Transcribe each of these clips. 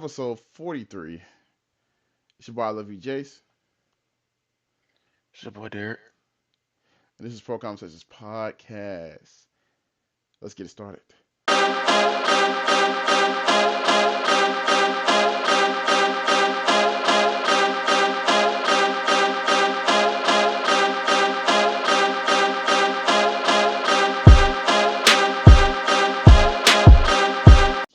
episode 43. It's your boy, I Love You, Jace. It's your boy Derek. And this is PROCONversations PODCAST. Let's get it started.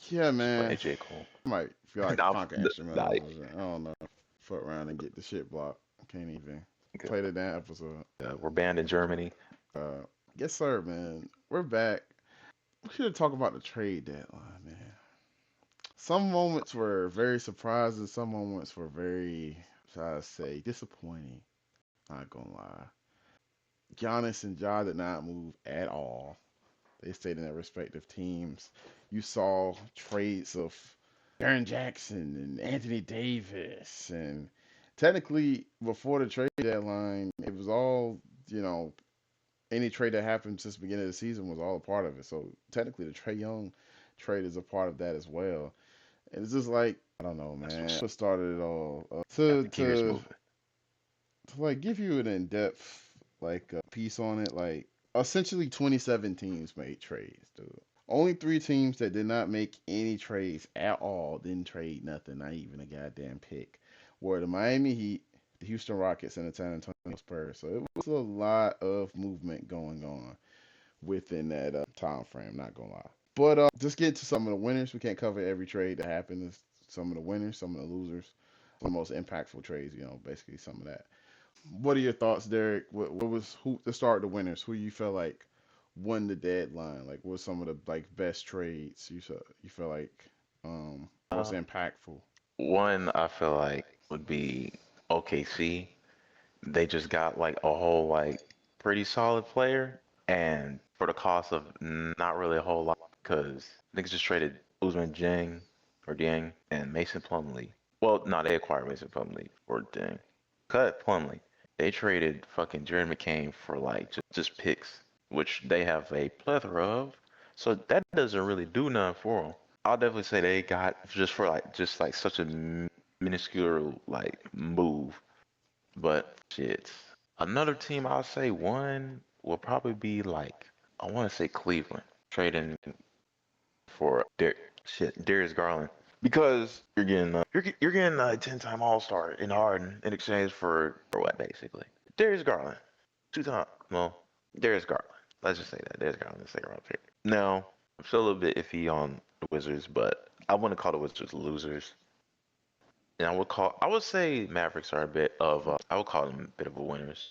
Yeah, man. j.cole. I might feel like Nah, funk instrumental. I don't know. Fuck around and get the shit blocked. Can't even play the damn episode. We're banned in Germany. Yes, sir, man. We're back. We should talk about the trade deadline, man. Some moments were very surprising. Some moments were very, shall I say, disappointing. Not gonna lie. Giannis and Ja did not move at all. They stayed in their respective teams. You saw trades of Jaren Jackson and Anthony Davis. And technically, before the trade deadline, it was all, any trade that happened since the beginning of the season was all a part of it. So technically, the Trey Young trade is a part of that as well. And it's just like, I don't know, man. What started it all? To like give you an in-depth piece on it, like essentially 27 teams made trades, dude. Only 3 teams that did not make any trades at all didn't trade nothing, not even a goddamn pick, were the Miami Heat, the Houston Rockets, and the San Antonio Spurs. So it was a lot of movement going on within that time frame, not gonna lie. But just get to some of the winners. We can't cover every trade that happened. Some of the winners, some of the losers, some of the most impactful trades, basically some of that. What are your thoughts, Derek? What was who to start the winners? Who you feel like won the deadline? Like, what some of the best trades you feel like was impactful? One I feel like would be OKC. They just got like a whole pretty solid player, and for the cost of not really a whole lot, because niggas just traded Usman Jang or Dieng and Mason Plumlee. Well, no, they acquired Mason Plumlee for Dieng. Cut Plumlee. They traded fucking Jared McCain for just picks, which they have a plethora of. So that doesn't really do nothing for them. I'll definitely say they got just for such a minuscule move. But shit, another team I'll say one will probably be I want to say Cleveland trading for Darius Garland, because you're getting a 10-time All-Star in Harden in exchange for what, basically? Darius Garland, 2-time. Well, Darius Garland. Let's just say that Darius Garland is second round pick. Now I'm still a little bit iffy on the Wizards, but I want to call the Wizards losers. And I would say Mavericks are a bit of I would call them a bit of a winners.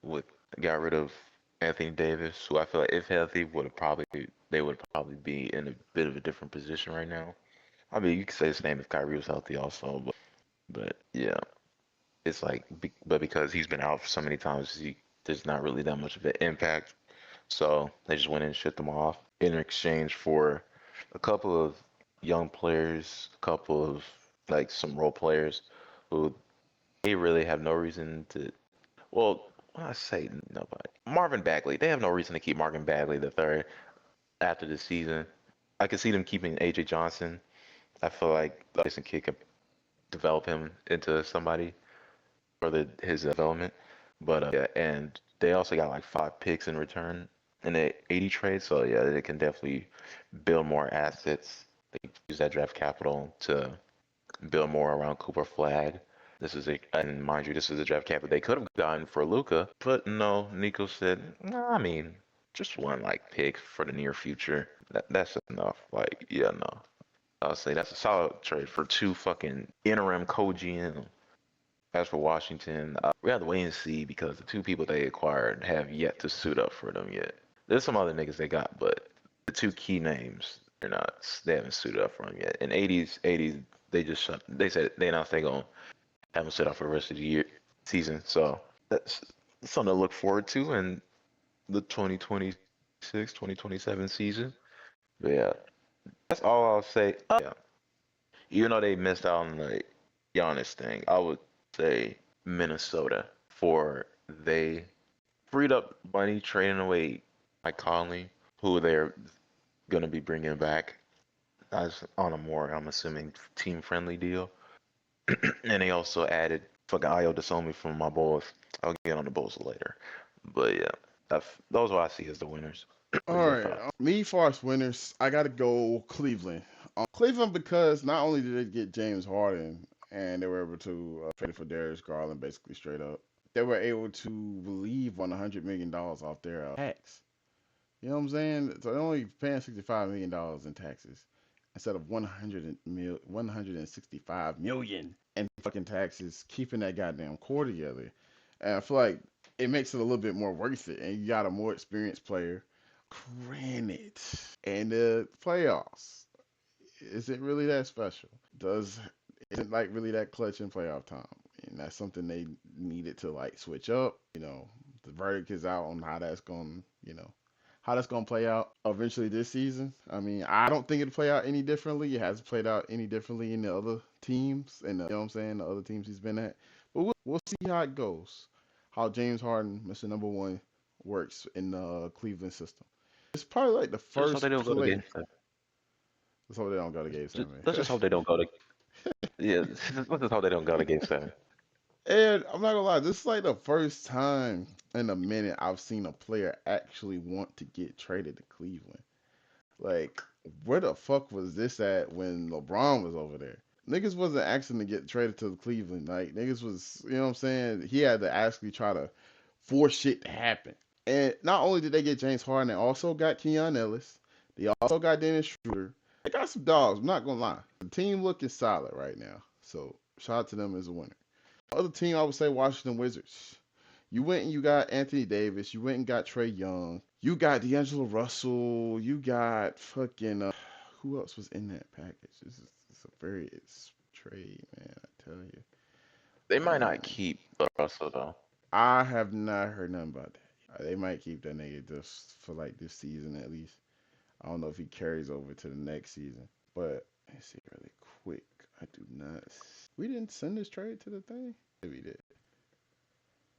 With got rid of Anthony Davis, who I feel like if healthy they would probably be in a bit of a different position right now. I mean, you could say the same if Kyrie was healthy also, but yeah, it's but because he's been out for so many times, there's not really that much of an impact. So they just went in and shipped them off in exchange for a couple of young players, a couple of some role players who they really have no reason to. Well, when I say nobody, Marvin Bagley, they have no reason to keep Marvin Bagley the third after this season. I could see them keeping AJ Johnson. I feel like Jason Kidd could develop him into somebody for his development. But yeah, and they also got 5 picks in return in the 80 trade. So yeah, they can definitely build more assets. They use that draft capital to build more around Cooper Flag. And mind you, this is a draft capital they could have gotten for Luka, but no. Nico said, "No, I mean, just one pick for the near future. That's enough." Yeah, no. I'll say that's a solid trade for 2 fucking interim co-GM. As for Washington, we have to wait and see because the 2 people they acquired have yet to suit up for them yet. There's some other niggas they got, but the 2 key names, they haven't suited up for them yet. In 80s, they said they announced they gonna have them sit out for the rest of the season. So that's something to look forward to in the 2026, 2027 season. But yeah, that's all I'll say. Yeah, even though they missed out on the Giannis thing, I would say Minnesota, for they freed up money trading away Mike Conley, who they're gonna be bringing back. as on a more, I'm assuming, team friendly deal. And they also added fucking Ayo Dosomi from my Bulls. I'll get on the Bulls later. But yeah, those are what I see as the winners. All What's your right, thoughts? me far as winners, I gotta go Cleveland. Cleveland because not only did they get James Harden and they were able to trade for Darius Garland basically straight up, they were able to relieve $100 million off their tax. You know what I'm saying? So they're only paying $65 million in taxes instead of 165 million in fucking taxes, keeping that goddamn core together. And I feel like it makes it a little bit more worth it. And you got a more experienced player. Granted, and the playoffs isn't really that special. Does isn't like really that clutch in playoff time, and that's something they needed to like switch up. The verdict is out on how that's going. How that's going to play out eventually this season. I mean, I don't think it'll play out any differently. It hasn't played out any differently in the other teams, and you know what I'm saying, the other teams he's been at. But we'll see how it goes. How James Harden, Mr. Number One, works in the Cleveland system. It's probably like the Let's just hope first they don't go to player. Game 7. Let's hope they don't go to Game Seven. Let's just hope they don't go to. Yeah, let's just hope they don't go to Game 7. And I'm not gonna lie, this is like the first time in a minute I've seen a player actually want to get traded to Cleveland. Like, where the fuck was this at when LeBron was over there? Niggas wasn't asking to get traded to Cleveland. Like, niggas was, you know what I'm saying? He had to actually try to force shit to happen. And not only did they get James Harden, they also got Keon Ellis. They also got Dennis Schroeder. They got some dogs, I'm not gonna lie. The team looking solid right now. So, shout out to them as a winner. Other team, I would say Washington Wizards. You went and you got Anthony Davis. You went and got Trey Young. You got D'Angelo Russell. You got fucking who else was in that package? It's Trey, man. I tell you, They might not um, keep Russell though. I have not heard nothing about that. They might keep that nigga just for like this season at least. I don't know if he carries over to the next season, but let's see really quick. I do not. We didn't send this trade to the thing. Maybe we did.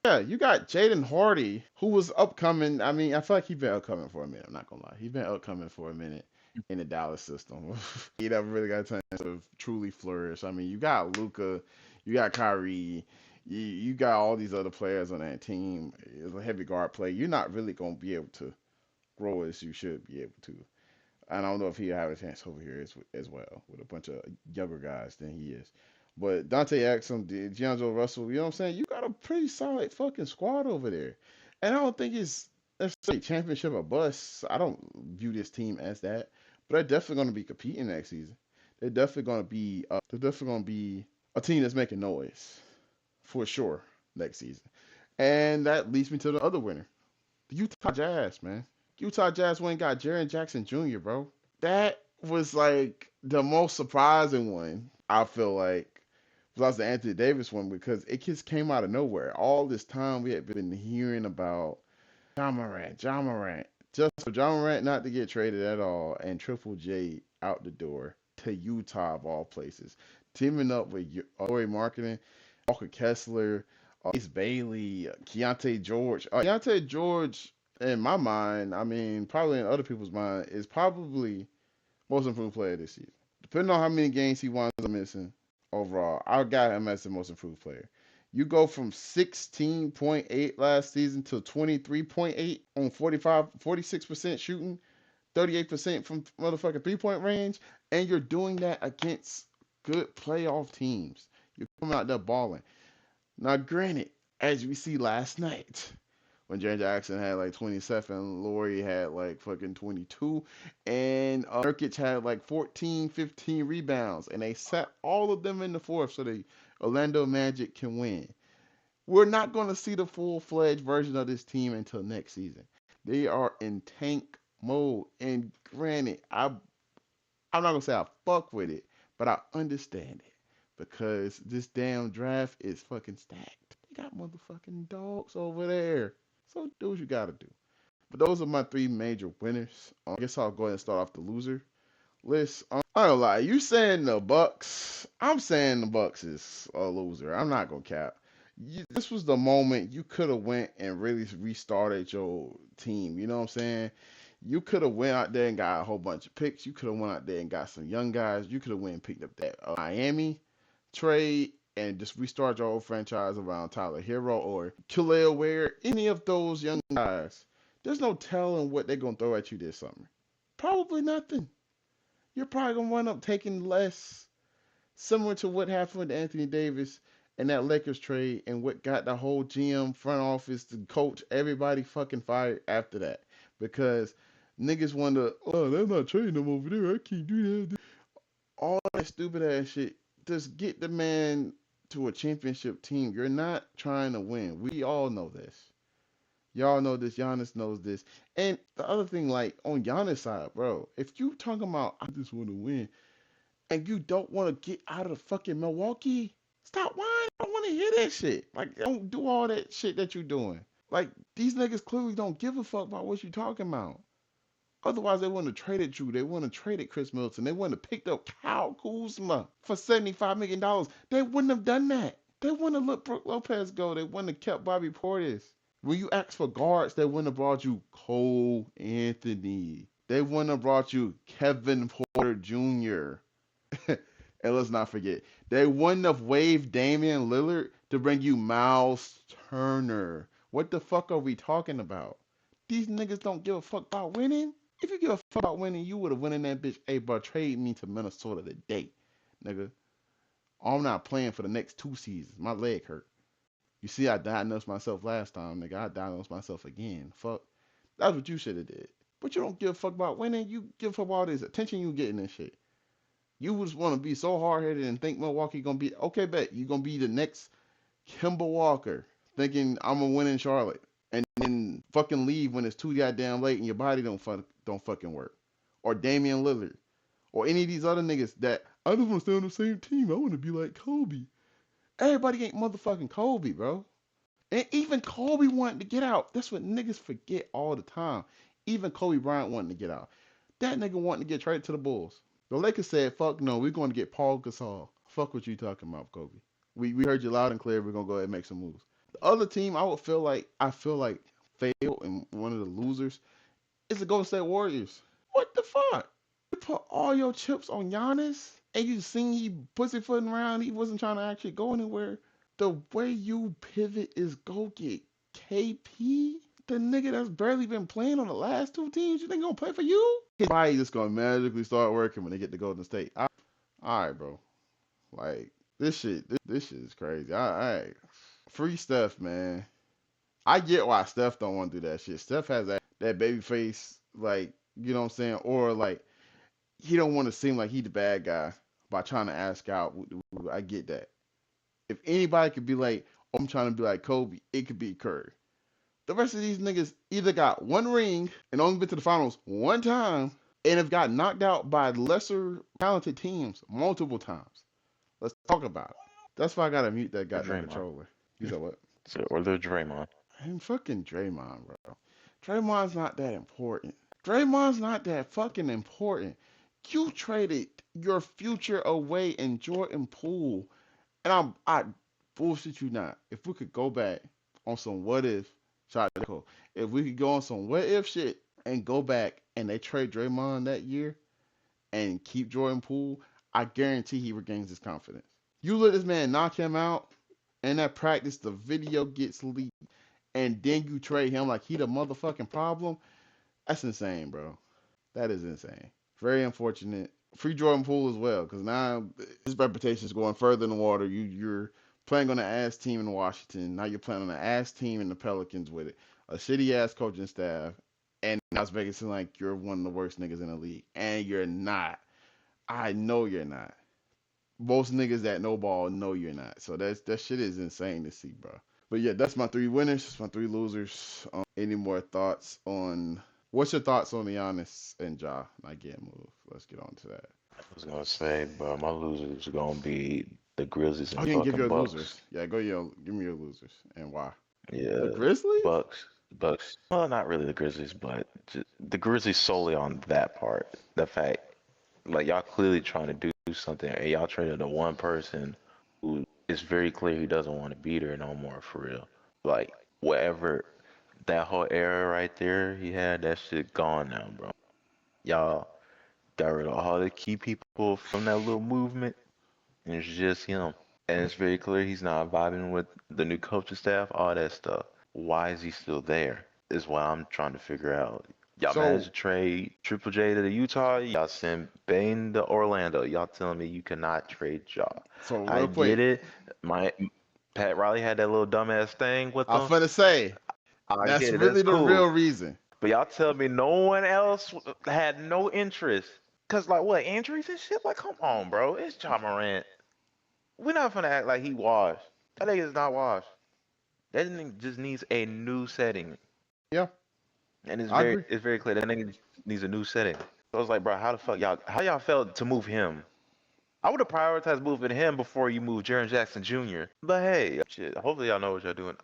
Yeah, you got Jaden Hardy, who was upcoming. I mean, I feel like he's been upcoming for a minute. I'm not gonna lie, he's been upcoming for a minute in the Dallas system. He never really got a chance to truly flourish. I mean, you got Luca, you got Kyrie, you got all these other players on that team. As a heavy guard player, you're not really gonna be able to grow as you should be able to. And I don't know if he'll have a chance over here as well with a bunch of younger guys than he is. But Dante Exum, D'Angelo Russell, you know what I'm saying? You got a pretty solid fucking squad over there. And I don't think it's necessarily championship or bust. I don't view this team as that. But they're definitely going to be competing next season. They're definitely going to be a team that's making noise for sure next season. And that leads me to the other winner, the Utah Jazz, man. Utah Jazz went and got Jaren Jackson Jr., bro. That was like the most surprising one, I feel like, besides the Anthony Davis one, because it just came out of nowhere. All this time we had been hearing about John Morant. Just for John Morant not to get traded at all and Triple J out the door to Utah of all places. Teaming up with Ori Marketing, Walker Kessler, Ace Bailey, Keontae George. Keontae George, in my mind, I mean, probably in other people's mind, is probably most improved player this season. Depending on how many games he winds up missing overall, I got him as the most improved player. You go from 16.8 last season to 23.8 on 46% shooting, 38% from motherfucking 3-point range, and you're doing that against good playoff teams. You're coming out there balling. Now, granted, as we see last night, when Jaren Jackson had like 27, Laurie had like fucking 22, and Nurkic had like 14, 15 rebounds, and they set all of them in the fourth so the Orlando Magic can win. We're not going to see the full-fledged version of this team until next season. They are in tank mode, and granted, I'm not going to say I fuck with it, but I understand it because this damn draft is fucking stacked. They got motherfucking dogs over there. So do what you gotta do. But those are my three major winners. I guess I'll go ahead and start off the loser list. I don't lie. You saying the Bucks? I'm saying the Bucks is a loser. I'm not gonna cap. This was the moment you could have went and really restarted your team. You know what I'm saying? You could have went out there and got a whole bunch of picks. You could have went out there and got some young guys. You could have went and picked up that Miami trade and just restart your old franchise around Tyler Hero or Khalil Ware, any of those young guys. There's no telling what they're gonna throw at you this summer. Probably nothing. You're probably gonna wind up taking less, similar to what happened with Anthony Davis and that Lakers trade, and what got the whole GM, front office, the coach, everybody fucking fired after that because niggas wonder, oh, they're not trading them over there. I can't do that. All that stupid ass shit. Just get the man to a championship team. You're not trying to win. We all know this. Y'all know this. Giannis knows this. And the other thing, like on Giannis' side, bro, if you talking about I just want to win, and you don't want to get out of the fucking Milwaukee, stop whining. I don't want to hear that shit. Like, don't do all that shit that you doing. Like, these niggas clearly don't give a fuck about what you talking about. Otherwise, they wouldn't have traded Drew. They wouldn't have traded Chris Middleton. They wouldn't have picked up Kyle Kuzma for $75 million. They wouldn't have done that. They wouldn't have let Brook Lopez go. They wouldn't have kept Bobby Portis. When you asked for guards, they wouldn't have brought you Cole Anthony. They wouldn't have brought you Kevin Porter Jr. And let's not forget, they wouldn't have waived Damian Lillard to bring you Miles Turner. What the fuck are we talking about? These niggas don't give a fuck about winning. If you give a fuck about winning, you would have won in that bitch. Hey, bro, trade me to Minnesota today, nigga. I'm not playing for the next 2 seasons. My leg hurt. You see, I diagnosed myself last time, nigga. I diagnosed myself again. Fuck. That's what you should have did. But you don't give a fuck about winning. You give a fuck about all this attention you getting and shit. You just want to be so hard headed and think Milwaukee gonna be okay. Bet you gonna be the next Kemba Walker, thinking I'm gonna win in Charlotte, and then fucking leave when it's too goddamn late and your body don't fucking work. Or Damian Lillard, or any of these other niggas that I just want to stay on the same team. I want to be like Kobe. Everybody ain't motherfucking Kobe, bro. And even Kobe wanted to get out. That's what niggas forget all the time. Even Kobe Bryant wanted to get out. That nigga wanted to get traded to the Bulls. The Lakers said, fuck no, we're going to get Paul Gasol. Fuck what you talking about, Kobe. We heard you loud and clear. We're going to go ahead and make some moves. The other team I feel like failed and one of the losers is the Golden State Warriors. What the fuck? You put all your chips on Giannis and you seen he pussyfooting around. He wasn't trying to actually go anywhere. The way you pivot is go get KP, the nigga that's barely been playing on the last 2 teams. You think gonna play for you? His body just gonna magically start working when they get to Golden State. All right, bro. Like this shit is crazy. All right, free Steph, man. I get why Steph don't want to do that shit. Steph has that baby face, like you know what I'm saying, or like he don't want to seem like he the bad guy by trying to ask out. I get that. If anybody could be like, oh, I'm trying to be like Kobe, it could be Curry. The rest of these niggas either got one ring and only been to the finals one time and have got knocked out by lesser talented teams multiple times. Let's talk about it. That's why I gotta mute that Or goddamn Draymond. controller. You said what? Or the Draymond. And fucking Draymond, bro. Draymond's not that important. Draymond's not that fucking important. You traded your future away in Jordan Poole. And I bullshit you not. If we could go back on some what if, shout out to Cole. If we could go on some what if shit and go back and they trade Draymond that year and keep Jordan Poole, I guarantee he regains his confidence. You let this man knock him out and that practice, the video gets leaked, and then you trade him like he the motherfucking problem. That's insane, bro. That is insane. Very unfortunate. Free Jordan Poole as well, because now his reputation is going further in the water. You're playing on an ass team in Washington. Now you're playing on an ass team in the Pelicans with it. A shitty ass coaching staff. And now it's making it seem like you're one of the worst niggas in the league. And you're not. I know you're not. Most niggas that know ball know you're not. So that shit is insane to see, bro. But yeah, that's my 3 winners. That's my 3 losers. Any more thoughts on what's your thoughts on the Giannis and Ja not getting moved? Let's get on to that. I was gonna say, but my losers are gonna be the Grizzlies Oh, and you didn't give fucking your Bucks. losers. Yeah, give me your losers and why. The Yeah, Grizzlies? Bucks. Well, not really the Grizzlies, but the Grizzlies solely on that part. The fact, like y'all clearly trying to do something, and y'all traded to one person who is very clear he doesn't want to be there no more for real. Like whatever. that whole era right there he had, that shit gone now, bro. Y'all got rid of all the key people from that little movement, and it's just him. And it's very clear he's not vibing with the new coaching staff, all that stuff. Why is he still there? Is what I'm trying to figure out. Y'all managed So to trade Triple J to the Utah. Y'all sent Bane to Orlando. Y'all telling me you cannot trade y'all. so I real get quick, it. My Pat Riley had that little dumbass thing with I'm him. finna say I that's get it. really That's the real cool. reason. But y'all tell me no one else had no interest. Cause like what, injuries and shit? Like come on, bro. It's Ja Morant. We're not gonna act like he washed. That nigga is not washed. That nigga just needs a new setting. Yeah, And I agree. it's very clear that nigga needs a new setting. So I was like, bro, how the fuck y'all how y'all felt to move him? I would have prioritized moving him before you move Jaren Jackson Jr. But hey, shit, hopefully y'all know what y'all doing.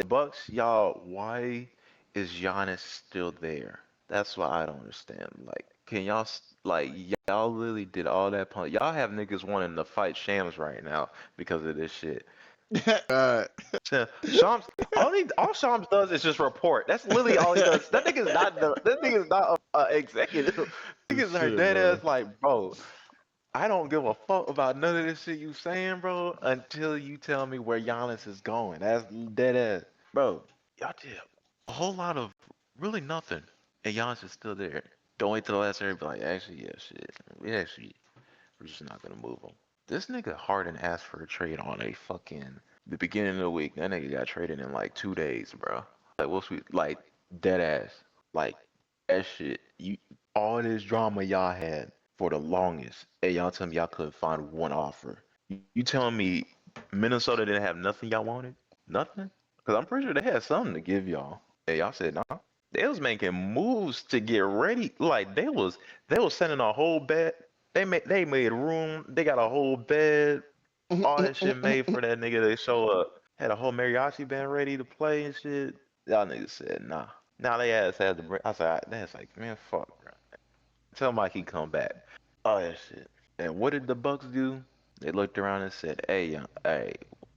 Bucks, y'all, why is Giannis still there? That's what I don't understand. Like, can y'all like y'all really did all that punk? Y'all have niggas wanting to fight Shams right now because of this shit. God. So, Shams, all Shams does is just report. That's literally all he does. That nigga's not a executive. Niggas are Shit, dead bro. ass like, bro. I don't give a fuck about none of this shit you saying, bro, until you tell me where Giannis is going. That's dead ass. Bro, y'all did a whole lot of really nothing, and Giannis is still there. Don't wait till the last second be like, actually, yeah, shit. We're just not gonna move him. This nigga Harden asked for a trade on a fucking the beginning of the week. That nigga got traded in like 2 days, bro. Like, what's we like dead ass. Like that shit. You all this drama y'all had for the longest, and y'all tell me y'all couldn't find one offer. You telling me Minnesota didn't have nothing y'all wanted? Nothing? Because I'm pretty sure they had something to give y'all. And y'all said nah. They was making moves to get ready. Like they was sending a whole bed. They made room. They got a whole bed. All that shit made for that nigga to show up. Had a whole mariachi band ready to play and shit. Y'all niggas said nah. Now they ass had to bring. I said, that's like, man, fuck, bro. Tell Mike he come back. Oh that shit. And what did the Bucks do? They looked around and said, hey,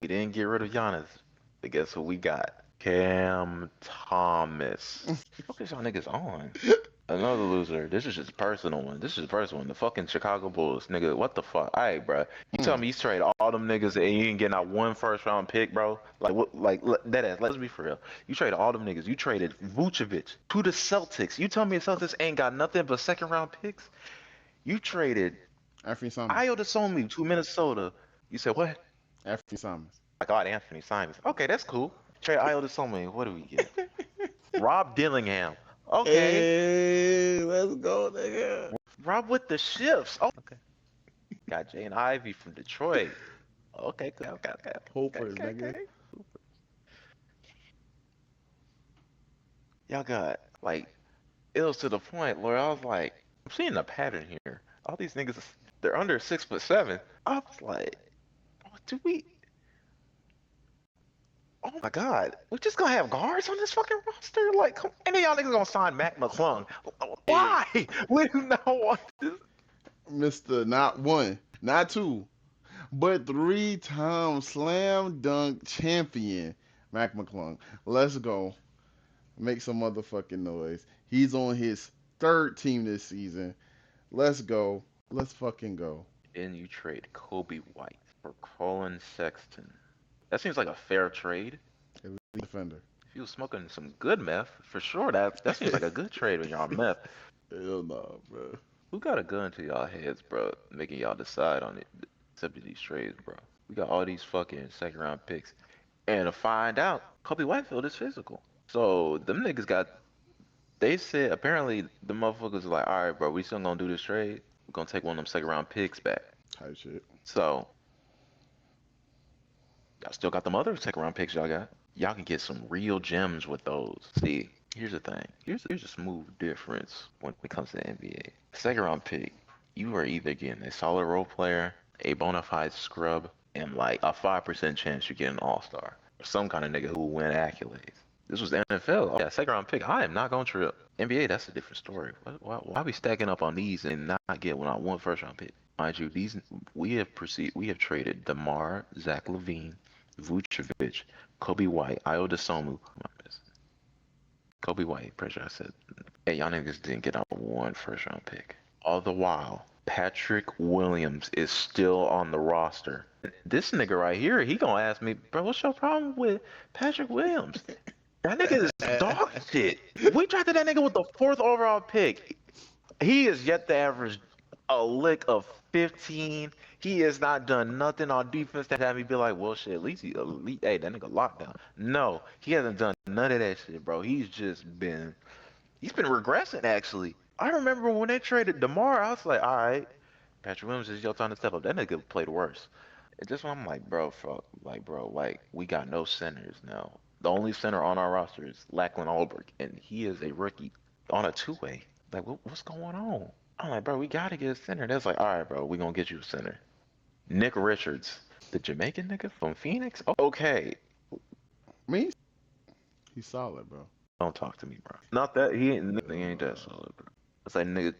we didn't get rid of Giannis. But guess who we got? Cam Thomas. What is y'all niggas on? Another loser. This is just personal one. This is personal one. The fucking Chicago Bulls, nigga. What the fuck? Alright, bro. You tell me you trade all them niggas and you ain't getting out one first round pick, bro? Like what? Like that ass. Let's be for real. You traded all them niggas. You traded Vucevic to the Celtics. You tell me the Celtics ain't got nothing but second round picks? You traded Anthony Summers. Ayo Dosunmu to Minnesota. You said what? Anthony Summers. I got Anthony Simons. Okay, that's cool. Trade Ayo Dosunmu. What do we get? Rob Dillingham. Okay. Hey, let's go, nigga. Rob with the shifts. Oh, okay. Got Jay and Ivy from Detroit. Okay, Hoopers, nigga. okay. Y'all got like it was to the point where I was like, I'm seeing a pattern here. All these niggas, they're under 6'7". I was like, do we? Oh my God, we just gonna have guards on this fucking roster? Like, come, and then y'all niggas gonna sign Mac McClung? Hey, Why? We do not want this. Mr. Not one, not two, but three-time slam dunk champion, Mac McClung. Let's go. Make some motherfucking noise. He's on his third team this season. Let's go. Let's fucking go. And you trade Kobe White for Colin Sexton. That seems like a fair trade. Elite defender. If you was smoking some good meth, for sure, that seems like a good trade when y'all meth. Hell no, bro. Who got a gun to y'all heads, bro, making y'all decide on it, accepting these trades, bro? We got all these fucking second round picks. And to find out, Kobe Whitefield is physical. So them niggas got, they said, apparently the motherfuckers was like, all right, bro, we still gonna do this trade. We're gonna take one of them second round picks back. Type shit. So y'all still got them other second round picks y'all got. Y'all can get some real gems with those. See, here's the thing. Here's a smooth difference when it comes to the NBA. Second round pick, you are either getting a solid role player, a bona fide scrub, and like a 5% chance you get an all-star. Or some kind of nigga who will win accolades. This was the NFL. Oh, yeah, second round pick. I am not gonna trip. NBA, that's a different story. Why we stacking up on these and not get one first round pick? Mind you, we have traded DeMar, Zach LaVine, Vucevic, Kobe White, Ayo Dosunmu. Who am I missing? Kobe White, pretty sure I said. Hey, y'all niggas didn't get out one first round pick. All the while, Patrick Williams is still on the roster. This nigga right here, he gonna ask me, bro, what's your problem with Patrick Williams? That nigga is dog shit. We drafted that nigga with the fourth overall pick. He is yet to average a lick of 15. He has not done nothing on defense that had me be like, well, shit, at least he elite. Hey, that nigga lockdown. No, he hasn't done none of that shit, bro. He's been regressing actually. I remember when they traded DeMar, I was like, all right, Patrick Williams is your time to step up. That nigga played worse. It's just when I'm like, bro, fuck, like, bro, like, we got no centers now. The only center on our roster is Lachlan Allberg, and he is a rookie on a two-way. Like, what's going on? I'm like, bro, we gotta get a center. That's like, all right, bro, we gonna get you a center. Nick Richards, the Jamaican nigga from Phoenix. Okay, I mean, he's solid, bro. don't talk to me, bro. Not that he ain't that Uh, solid, bro. It's like nigga,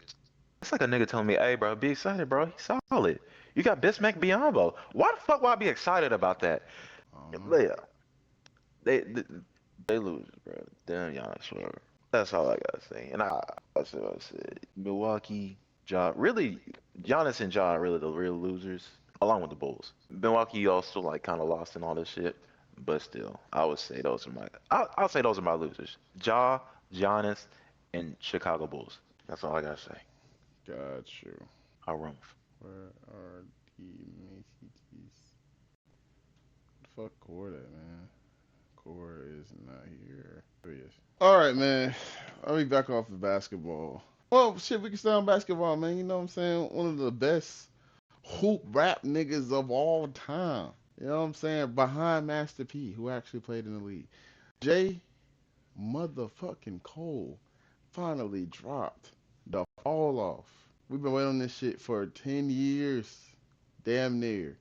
it's like a nigga telling me, hey, bro, be excited, bro. He's solid. You got Bismack Biyombo. Why the fuck would I be excited about that? I don't know. Yeah, they they lose, bro. Damn Giannis, whatever. That's all I gotta say. And I said what I said. Milwaukee, Ja, really, Giannis and Ja are really the real losers, along with the Bulls. Milwaukee also like kind of lost in all this shit, but still, I would say those are I'll say those are my losers. Ja, Giannis, and Chicago Bulls. That's all I gotta say. Got you. I'll run. Where are the Macy's? Fuck Core that, man. Core is not here. Oh, yes. All right, man. I'll be back off the basketball. Well, shit, we can stay on basketball, man. You know what I'm saying? One of the best hoop rap niggas of all time. You know what I'm saying? Behind Master P, who actually played in the league. J. Motherfucking Cole finally dropped the fall off. We've been waiting on this shit for 10 years. Damn near.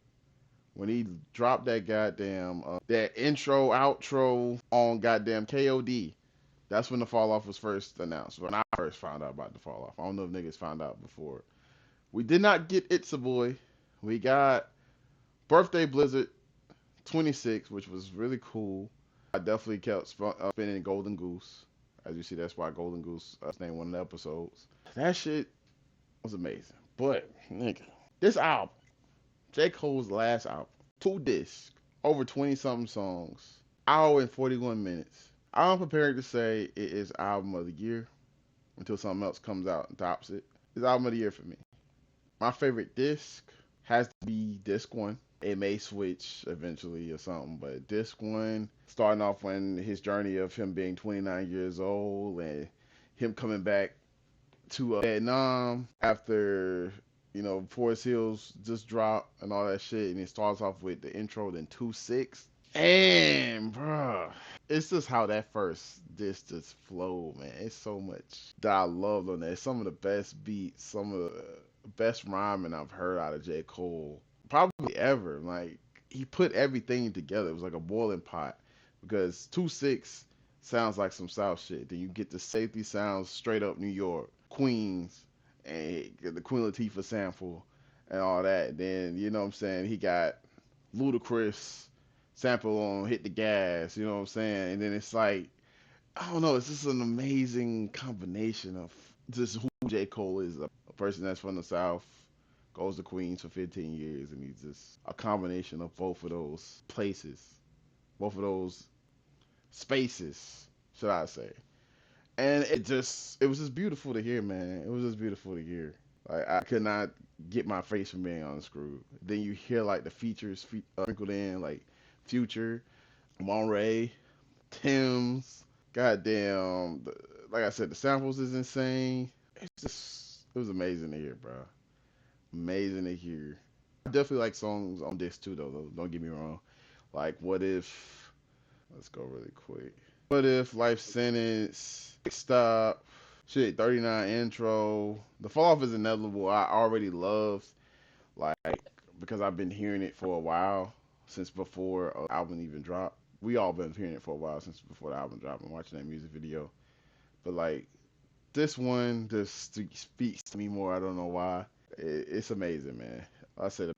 When he dropped that goddamn that intro outro on goddamn KOD. That's when the fall off was first announced. When I first found out about the fall off. I don't know if niggas found out before. We did not get It's a Boy. We got Birthday Blizzard 26, which was really cool. I definitely kept spinning Golden Goose. As you see, that's why Golden Goose is named one of the episodes. That shit was amazing. But, nigga, this album, J. Cole's last album, 2 discs, over 20 something songs, hour and 41 minutes. I'm prepared to say it is album of the year until something else comes out and tops it. It's album of the year for me. My favorite disc has to be disc one. It may switch eventually or something, but disc one, starting off when his journey of him being 29 years old and him coming back to Vietnam after Forest Hills just dropped and all that shit, and it starts off with the intro, then 2-6. And bruh, it's just how that first disc just flow, man. It's so much that I loved on that. It's some of the best beats, some of the best rhyming I've heard out of J. Cole, probably ever. Like he put everything together. It was like a boiling pot because 2-6 sounds like some South shit. Then you get the safety sounds straight up New York, Queens, and the Queen Latifah sample and all that. Then you know what I'm saying, he got Ludacris sample on Hit the Gas, you know what I'm saying? And then it's like, I don't know, it's just an amazing combination of just who J. Cole is. A person that's from the South, goes to Queens for 15 years, and he's just a combination of both of those places, both of those spaces, should I say. And it was just beautiful to hear, man. It was just beautiful to hear. Like I could not get my face from being unscrewed. Then you hear like the features sprinkled in, like Future, Monray, Tim's, goddamn. Like I said, the samples is insane. It was amazing to hear, bro. Amazing to hear. I definitely like songs on this too, though. Don't get me wrong. Like, what if? Let's go really quick. What if Life Sentence, Stop, shit, 39 intro. The fall off is inevitable. I already love, like, because I've been hearing it for a while, since before the album even dropped. We all been hearing it for a while since before the album dropped and watching that music video. But like this one just speaks to me more. I don't know why. It's amazing, man. Like I said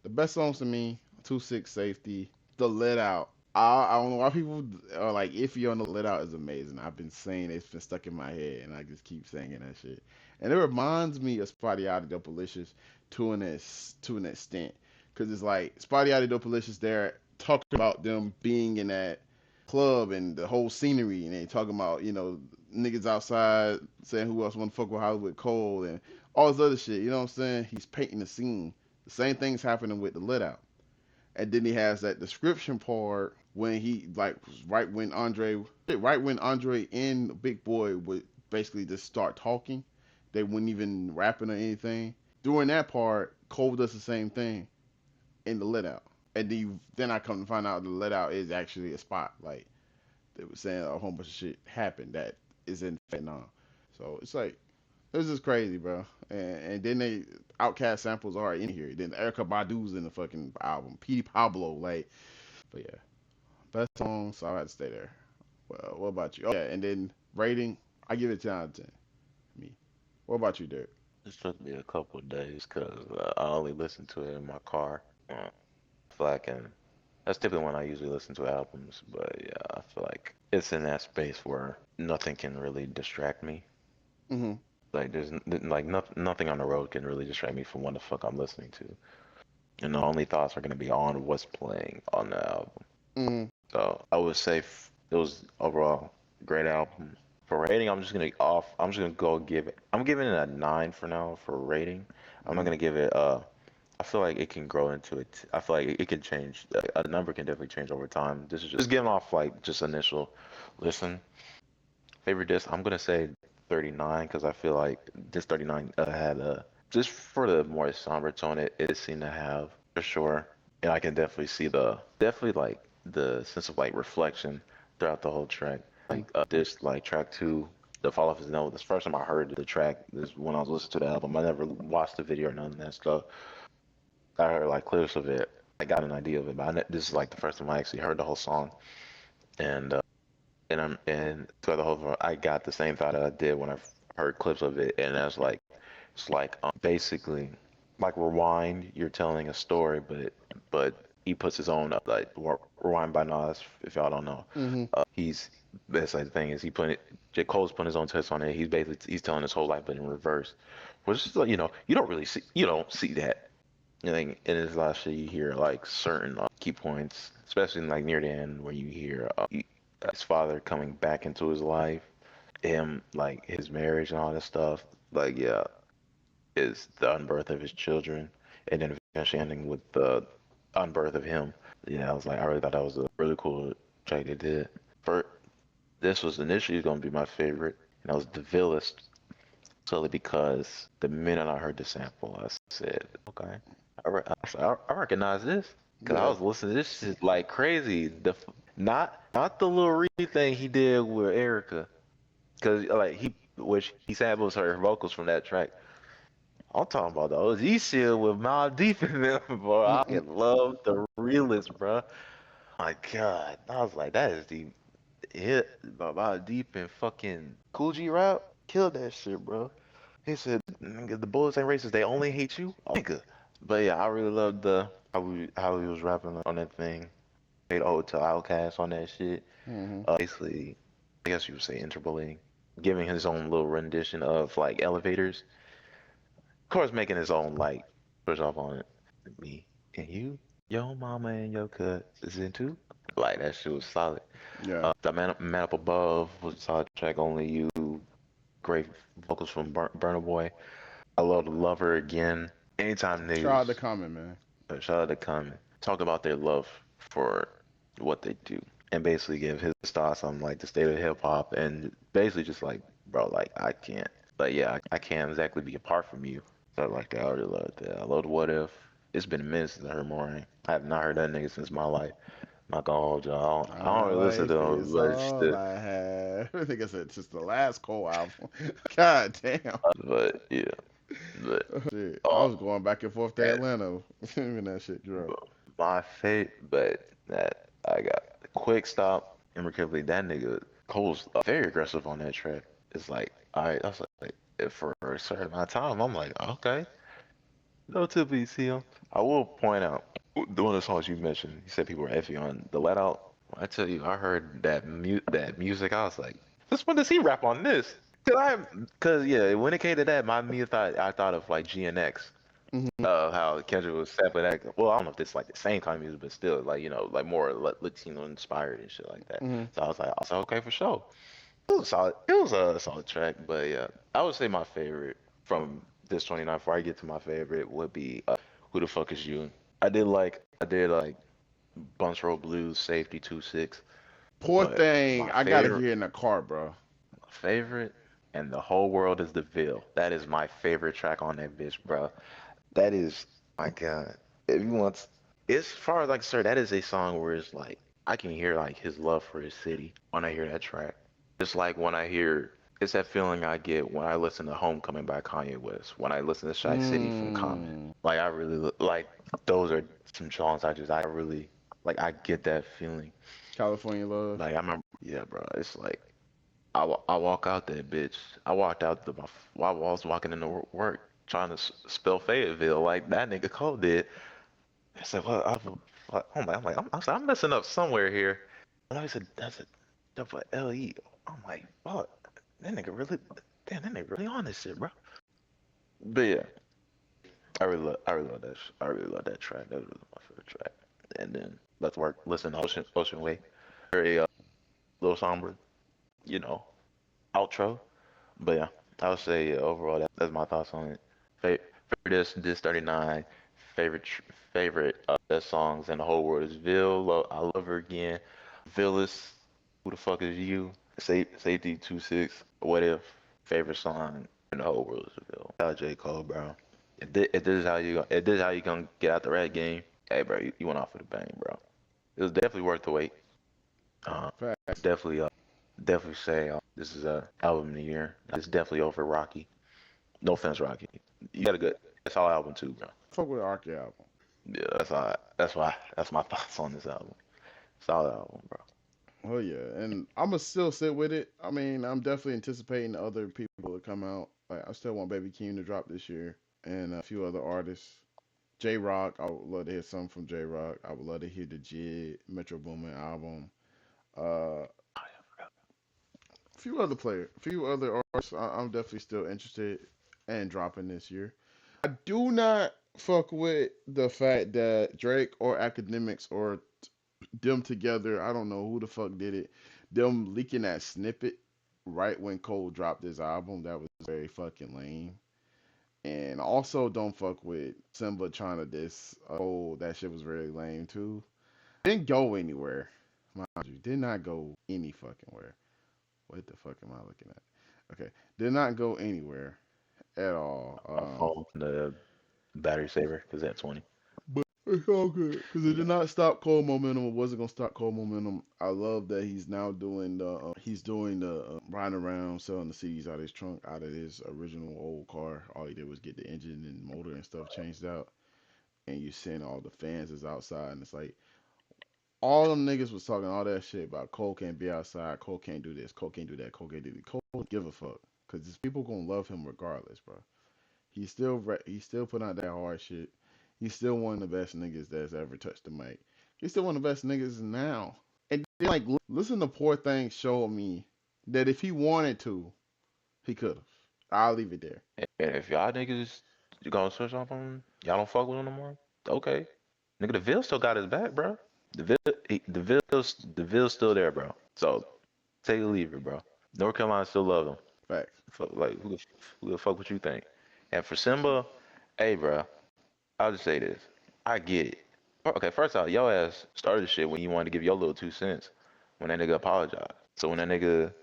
the best songs to me: 2-6 Safety, The Let Out. I don't know why people are like iffy on the let out is amazing. I've been saying it's been stuck in my head, and I just keep saying that shit. And it reminds me of Spotty Out Dopalicious to an extent, because it's like Spotty Out Dopalicious there talking about them being in that club and the whole scenery, and they talking about niggas outside saying who else want to fuck with Hollywood Cole and all this other shit. You know what I'm saying? He's painting the scene. The same thing's happening with the let out. And then he has that description part when he like right when Andre and Big Boy would basically just start talking. They wouldn't even rapping or anything. During that part, Cole does the same thing in the let out. And then I come to find out the let out is actually a spot. Like they were saying a whole bunch of shit happened that is in Vietnam. So it's like this is crazy, bro. And then they Outcast samples are in here. Then Erica Badu's in the fucking album. Petey Pablo, like, but yeah, best song. So I had to stay there. Well, what about you? Oh yeah, and then rating, I give it 10 out of 10. Me. What about you, Derek? It took me a couple of days because I only listen to it in my car. I feel like, and that's typically when I usually listen to albums. But yeah, I feel like it's in that space where nothing can really distract me. Mhm. Like like nothing on the road can really distract me from what the fuck I'm listening to. And the only thoughts are gonna be on what's playing on the album. Mhm. So I would say it was overall a great album. For rating, I'm just gonna go give it. I'm giving it a 9 for now for rating. I'm not Mhm. gonna give it. I feel like it can grow into it. I feel like it can change. A number can definitely change over time. This is just giving off like just initial listen. Favorite disc, I'm gonna say 39 because I feel like this 39 had just for the more somber tone it seemed to have for sure, and I can definitely see definitely like the sense of like reflection throughout the whole track. Like this like track two, the Fall Off His Note. This first time I heard the track is when I was listening to the album. I never watched the video or none of that stuff. I heard like clips of it. I got an idea of it, but this is like the first time I actually heard the whole song, and and throughout the whole time, I got the same thought that I did when I heard clips of it, and that's like it's like basically like Rewind. You're telling a story, but he puts his own like Rewind by Nas. If y'all don't know, Mhm. he's that's like the thing is he put it. J. Cole's putting his own twist on it. He's telling his whole life, but in reverse. Which is like you don't see that. You know, like, in his last shit, you hear like certain key points, especially like near the end, where you hear his father coming back into his life, him like his marriage and all that stuff. Like, yeah, is the unbirth of his children, and then eventually ending with the unbirth of him. Yeah, I was like, I really thought that was a really cool track they did. For this was initially going to be my favorite, and I was the villist solely because the minute I heard the sample, I said, okay, I recognize this because I Yeah. was listening to this shit like crazy. Not the little Reed thing he did with Erica, because like which he samples her vocals from that track. I'm talking about the OG shit with Mobb Deep in them, bro. I Mm-mm. fucking love the realist, bro. My God, I was like, that is the hit Mobb Deep and fucking Cool G Rap killed that shit, bro. He said, "Nigga, the bullets ain't racist. They only hate you, nigga." But yeah, I really loved the how he was rapping on that thing. Paid ode to Outkast on that shit. Mhm. Basically, I guess you would say interpolating, giving his own little rendition of like elevators. Of course, making his own like push off on it. Me and you, your mama and your is into. Like that shit was solid. Yeah. The Man Up Above was a solid track. Only you, great vocals from Burna Boy. I love Lover Again. Anytime Shout out niggas, to Common, man. shout out to Common, talk about their love for what they do and basically give his thoughts on like the state of hip hop and basically just like, bro, like I can't, like yeah, I can't exactly be apart from you. So like that, I really love that. I love What If. It's been a minute since I heard Moraine. I have not heard that nigga since my life. Not gonna hold y'all. I My don't really listen to life him, is but all I have. I think I said just the last Cole album. God damn. yeah, but Shit. I uh, was going back and forth to that Atlanta when that shit dropped. my fate, but that I got a quick stop and recovery. That nigga Cole's very aggressive on that track. It's like, all right, I was like, if for a certain amount of time, I'm like, okay, no to be see him. I will point out, the one of the songs you mentioned, you said people were effing on the Let Out. I tell you, I heard that music. I was like, this when does he rap on this? Cause yeah, when it came to that, I thought of like GNX. Hmm. How Kendrick was sampling that. Well, I don't know if it's like the same kind of music, but still, like like more Latino inspired and shit like that. Hmm. So I was like, okay, for sure. It was solid. It was a solid track, but yeah, I would say my favorite from this 29. Before I get to my favorite, would be "Who the Fuck Is You." I did like Bunch Roll Blues, Safety 2-6, Poor but thing. I gotta hear it in the car, bro. my favorite, and the whole world is the Ville. That is my favorite track on that bitch, bro. That is, my God. If you want, as far as like, sir, that is a song where it's like I can hear like his love for his city when I hear that track. Just like when I hear, it's that feeling I get when I listen to Homecoming by Kanye West, when I listen to Shy City from Common. Mm. Like I really like those are some songs I really like. I get that feeling. California Love. Like I remember, yeah, bro. It's like I walk out that bitch. I walked out while I was walking into work trying to spell Fayetteville like that nigga Cole did. I said, well, I'm messing up somewhere here. And I said, that's a double L-E. I'm like, fuck, that nigga really, damn, that nigga really on this shit, bro. But yeah, I really love that track. That was really my favorite track. And then listen to Ocean Way, very little somber, you know, outro. But yeah, I would say overall that's my thoughts on it. For this 39 favorite favorite best songs in the whole world is I love her again. Villas, who the fuck is you? Safety 2-6. What if favorite song in the whole world is Ville? J.Cole, bro. If this is how you gonna get out the red game, hey bro, you went off with a bang, bro. It was definitely worth the wait. Uh, Facts. definitely definitely say this is a album of the year. It's definitely over Rocky. No offense, Rocky. You got a good, solid album too, bro. Fuck with the Arky album. Yeah, that's my thoughts on this album. Solid album, bro. Oh yeah, and I'ma still sit with it. I mean, I'm definitely anticipating other people to come out. Like, I still want Baby Keem to drop this year, and a few other artists. J Rock, I would love to hear something from J Rock. I would love to hear the Jid Metro Boomin album. A few other artists. I'm definitely still interested in dropping this year. I do not fuck with the fact that Drake or Academics or them together. I don't know who the fuck did it. Them leaking that snippet right when Cole dropped his album. That was very fucking lame. And also don't fuck with Simba trying to diss Cole. That shit was very lame too. Didn't go anywhere. Mind you, did not go any fucking where. What the fuck am I looking at? Okay, did not go anywhere at all. My phone, the battery saver, because at 20. But it's all good because it did not stop cold momentum. It wasn't gonna stop cold momentum. I love that he's now doing the riding around selling the CDs out of his trunk, out of his original old car. All he did was get the engine and motor and stuff changed out, and you seeing all the fans is outside, and it's like all them niggas was talking all that shit about Cole can't be outside, Cole can't do this, Cole can't do that, Cole can't do this. Cole don't give a fuck because these people gonna love him regardless, bro. He's still putting out that hard shit. He's still one of the best niggas that's ever touched the mic. He's still one of the best niggas now. And then, like, listen to Poor Thing show me that if he wanted to, he could have. I'll leave it there. And if y'all niggas gonna switch off on him, y'all don't fuck with him no more. Okay, nigga, the Ville still got his back, bro. The Ville's still there, bro. So take it or leave it, bro. North Carolina still love him. Facts. Like who the fuck what you think? And for Simba, hey, bro, I'll just say this. I get it. Okay, first off, your ass started the shit when you wanted to give your little 2 cents when that nigga apologized. So when that nigga,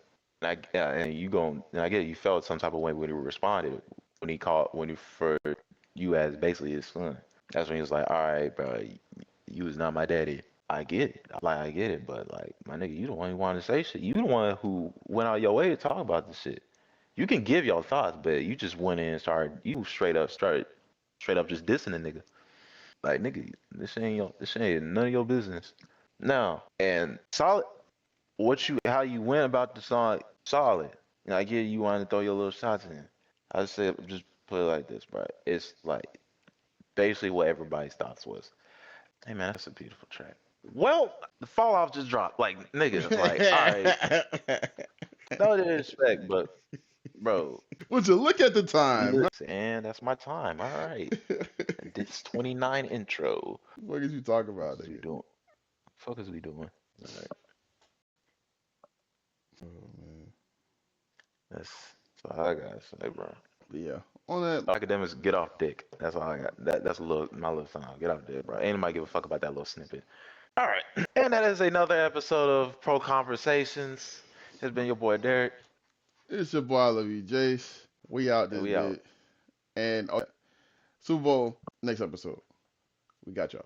yeah, and you gon' and I get it, you felt some type of way when he responded when he referred you as basically his son. That's when he was like, all right, bro, you was not my daddy. I get it. I get it, but like, my nigga, you the one who wanted to say shit. You the one who went out your way to talk about this shit. You can give your thoughts, but you just went in and you straight up just dissing the nigga. Like, nigga, this ain't none of your business. Now, and solid, how you went about the song, solid. And I get you wanted to throw your little shots in. I say, just put it like this, bro. It's like basically what everybody's thoughts was. Hey man, that's a beautiful track. Well, the fall off just dropped. Like, nigga, like, all right, no disrespect, but bro, Would you look at the time? listen, and that's my time. All right, this 29 intro. What is you talking What about, is we nigga? doing? Fuck is we doing? All right, Oh man. that's all I gotta say, bro. But yeah. On that. Academics, get off dick. That's all I got. That's my little sign. Get off dick, bro. Ain't nobody give a fuck about that little snippet. All right, and that is another episode of Pro Conversations. It's been your boy Derek, It's your boy, I love you, Jace. We out and this we out. bit. And Super Bowl next episode. We got y'all.